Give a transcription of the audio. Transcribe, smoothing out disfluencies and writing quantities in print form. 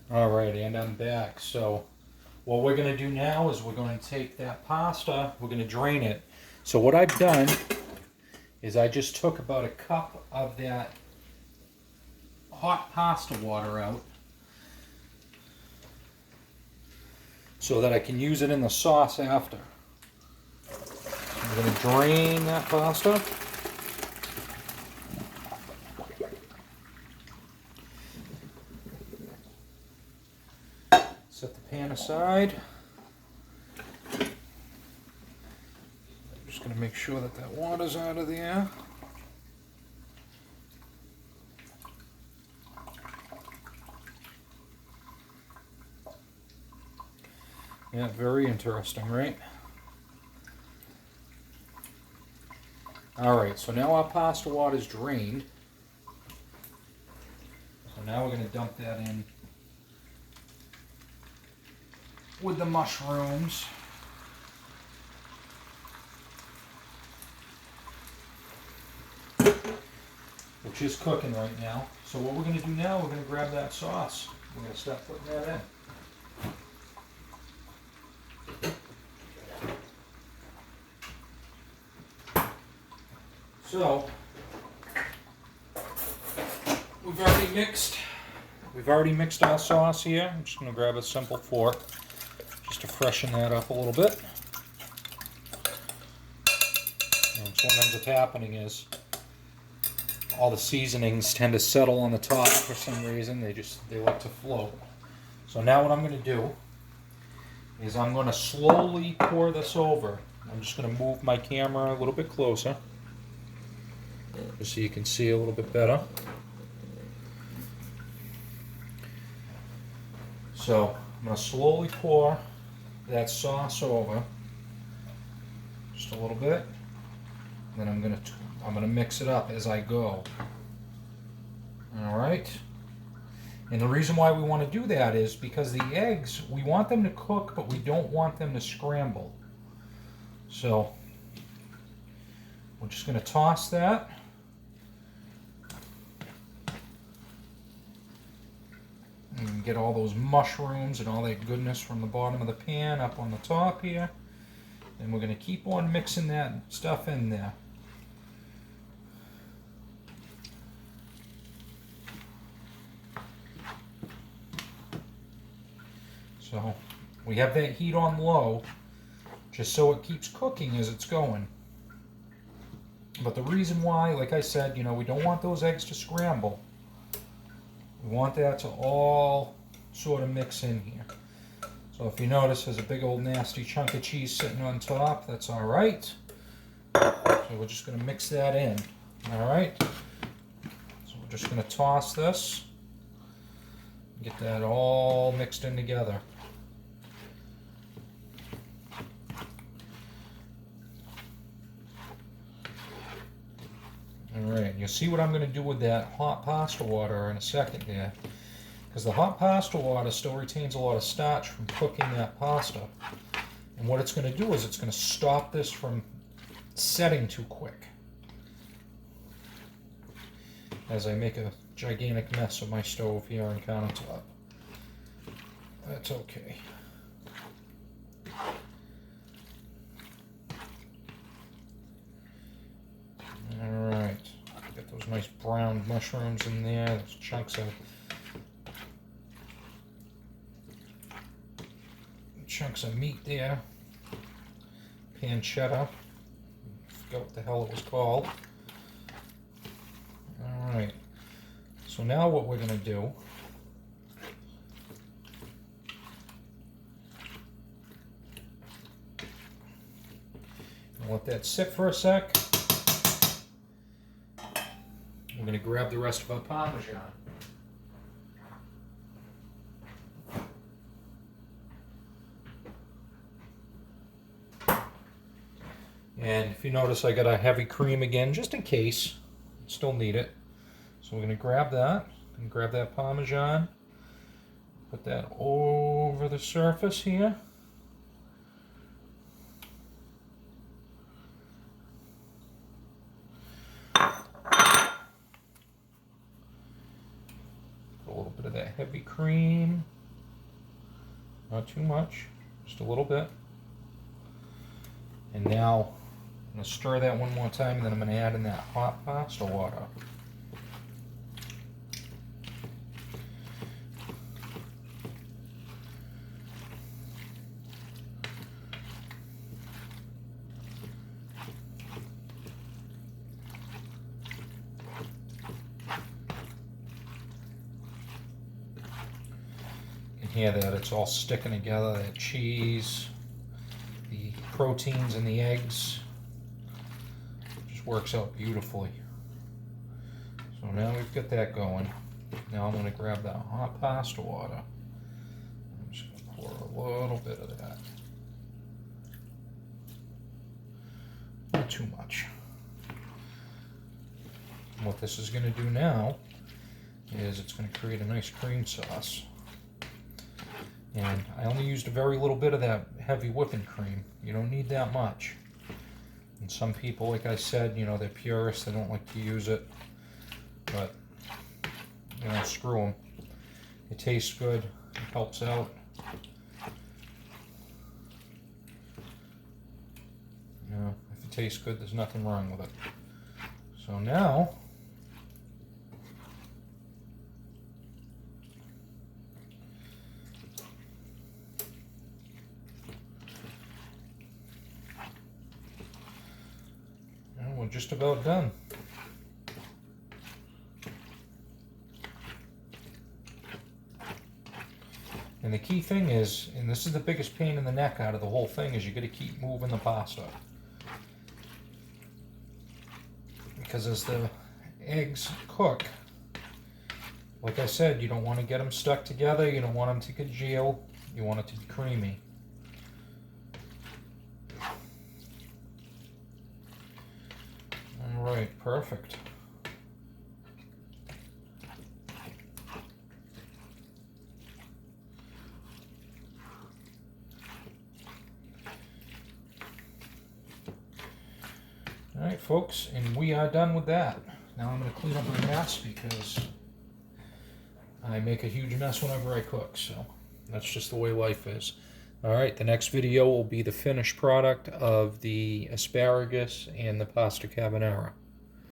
Alright, and I'm back. So what we're going to do now is we're going to take that pasta, we're going to drain it. So what I've done is I just took about a cup of that hot pasta water out so that I can use it in the sauce after. I'm going to drain that pasta. Set the pan aside. I'm just going to make sure that that water's out of there. Yeah, very interesting, right? Alright, so now our pasta water is drained. So now we're going to dump that in with the mushrooms. Which is cooking right now. So what we're going to do now, we're going to grab that sauce. We're going to start putting that in. So we've already mixed our sauce here. I'm just going to grab a simple fork just to freshen that up a little bit. And so what ends up happening is all the seasonings tend to settle on the top for some reason. They like to float. So now what I'm going to do is I'm going to slowly pour this over. I'm just going to move my camera a little bit closer just so you can see a little bit better. So I'm going to slowly pour that sauce over just a little bit. Then I'm going to mix it up as I go. All right. And the reason why we want to do that is because the eggs, we want them to cook, but we don't want them to scramble. So we're just going to toss that. And get all those mushrooms and all that goodness from the bottom of the pan up on the top here. And we're going to keep on mixing that stuff in there. So we have that heat on low just so it keeps cooking as it's going. But the reason why, like I said, we don't want those eggs to scramble. We want that to all sort of mix in here. So if you notice, there's a big old nasty chunk of cheese sitting on top. That's all right. So we're just going to mix that in. All right. So we're just going to toss this. Get that all mixed in together. Alright, you'll see what I'm going to do with that hot pasta water in a second there. Because the hot pasta water still retains a lot of starch from cooking that pasta. And what it's going to do is it's going to stop this from setting too quick. As I make a gigantic mess of my stove here on countertop. That's okay. Alright, get those nice brown mushrooms in there, those chunks of meat there. Pancetta. I forgot what the hell it was called. Alright, so now what we're going to do let that sit for a sec. We're going to grab the rest of our Parmesan. And if you notice, I got a heavy cream again, just in case. Still need it. So we're going to grab that. And grab that Parmesan. Put that over the surface here. Put a little bit of that heavy cream. Not too much, just a little bit. And now I'm going to stir that one more time, and then I'm going to add in that hot pasta water. Hear that it's all sticking together, that cheese, the proteins in the eggs, just works out beautifully. So now we've got that going. Now I'm going to grab that hot pasta water. I'm just going to pour a little bit of that. Not too much. And what this is going to do now is it's going to create a nice cream sauce. And I only used a very little bit of that heavy whipping cream. You don't need that much. And some people, like I said, you know, they're purists, they don't like to use it. But, you know, screw them. It tastes good, it helps out. You know, if it tastes good, there's nothing wrong with it. So now, we're just about done. And the key thing is, and this is the biggest pain in the neck out of the whole thing, is you got to keep moving the pasta. Because as the eggs cook, like I said, you don't want to get them stuck together, you don't want them to congeal, you want it to be creamy. Alright, perfect. Alright folks, and we are done with that. Now I'm going to clean up my mess because I make a huge mess whenever I cook, so that's just the way life is. Alright, the next video will be the finished product of the asparagus and the pasta carbonara.